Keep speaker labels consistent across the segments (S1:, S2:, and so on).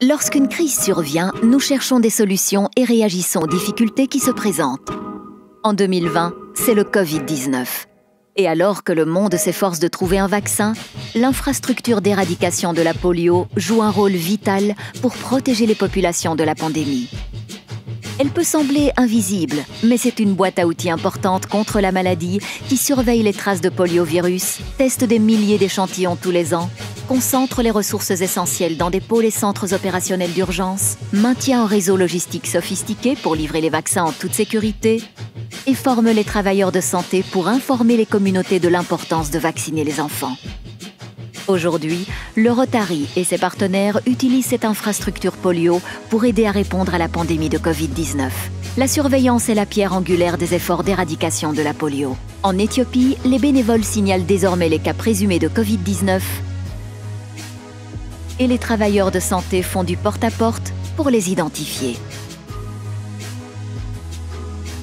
S1: Lorsqu'une crise survient, nous cherchons des solutions et réagissons aux difficultés qui se présentent. En 2020, c'est le Covid-19. Et alors que le monde s'efforce de trouver un vaccin, l'infrastructure d'éradication de la polio joue un rôle vital pour protéger les populations de la pandémie. Elle peut sembler invisible, mais c'est une boîte à outils importante contre la maladie qui surveille les traces de poliovirus, teste des milliers d'échantillons tous les ans, concentre les ressources essentielles dans des pôles et centres opérationnels d'urgence, maintient un réseau logistique sophistiqué pour livrer les vaccins en toute sécurité et forme les travailleurs de santé pour informer les communautés de l'importance de vacciner les enfants. Aujourd'hui, le Rotary et ses partenaires utilisent cette infrastructure polio pour aider à répondre à la pandémie de Covid-19. La surveillance est la pierre angulaire des efforts d'éradication de la polio. En Éthiopie, les bénévoles signalent désormais les cas présumés de Covid-19 et les travailleurs de santé font du porte-à-porte pour les identifier.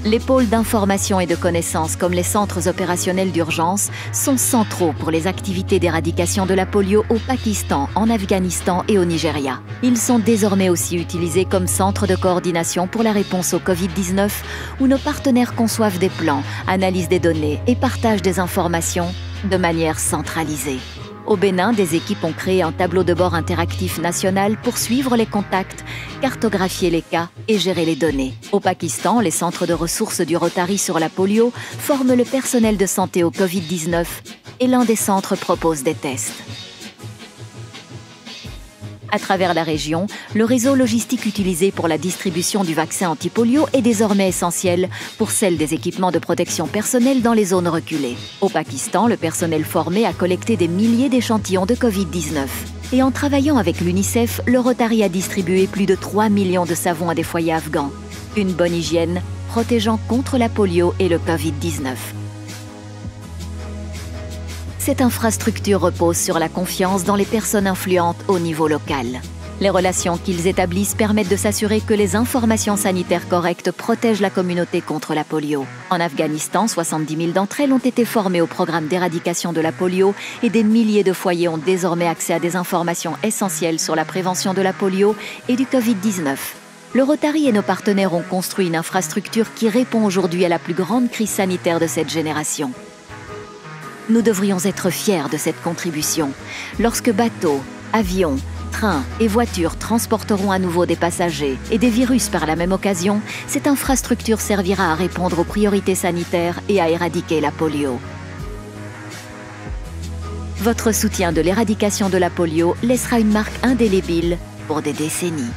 S1: Les pôles d'information et de connaissances comme les centres opérationnels d'urgence sont centraux pour les activités d'éradication de la polio au Pakistan, en Afghanistan et au Nigeria. Ils sont désormais aussi utilisés comme centres de coordination pour la réponse au Covid-19 où nos partenaires conçoivent des plans, analysent des données et partagent des informations de manière centralisée. Au Bénin, des équipes ont créé un tableau de bord interactif national pour suivre les contacts, cartographier les cas et gérer les données. Au Pakistan, les centres de ressources du Rotary sur la polio forment le personnel de santé au Covid-19 et l'un des centres propose des tests. À travers la région, le réseau logistique utilisé pour la distribution du vaccin anti-polio est désormais essentiel pour celle des équipements de protection personnelle dans les zones reculées. Au Pakistan, le personnel formé a collecté des milliers d'échantillons de Covid-19. Et en travaillant avec l'UNICEF, le Rotary a distribué plus de 3 millions de savons à des foyers afghans. Une bonne hygiène protégeant contre la polio et le Covid-19. Cette infrastructure repose sur la confiance dans les personnes influentes au niveau local. Les relations qu'ils établissent permettent de s'assurer que les informations sanitaires correctes protègent la communauté contre la polio. En Afghanistan, 70 000 d'entre elles ont été formées au programme d'éradication de la polio et des milliers de foyers ont désormais accès à des informations essentielles sur la prévention de la polio et du Covid-19. Le Rotary et nos partenaires ont construit une infrastructure qui répond aujourd'hui à la plus grande crise sanitaire de cette génération. Nous devrions être fiers de cette contribution. Lorsque bateaux, avions, trains et voitures transporteront à nouveau des passagers et des virus par la même occasion, cette infrastructure servira à répondre aux priorités sanitaires et à éradiquer la polio. Votre soutien de l'éradication de la polio laissera une marque indélébile pour des décennies.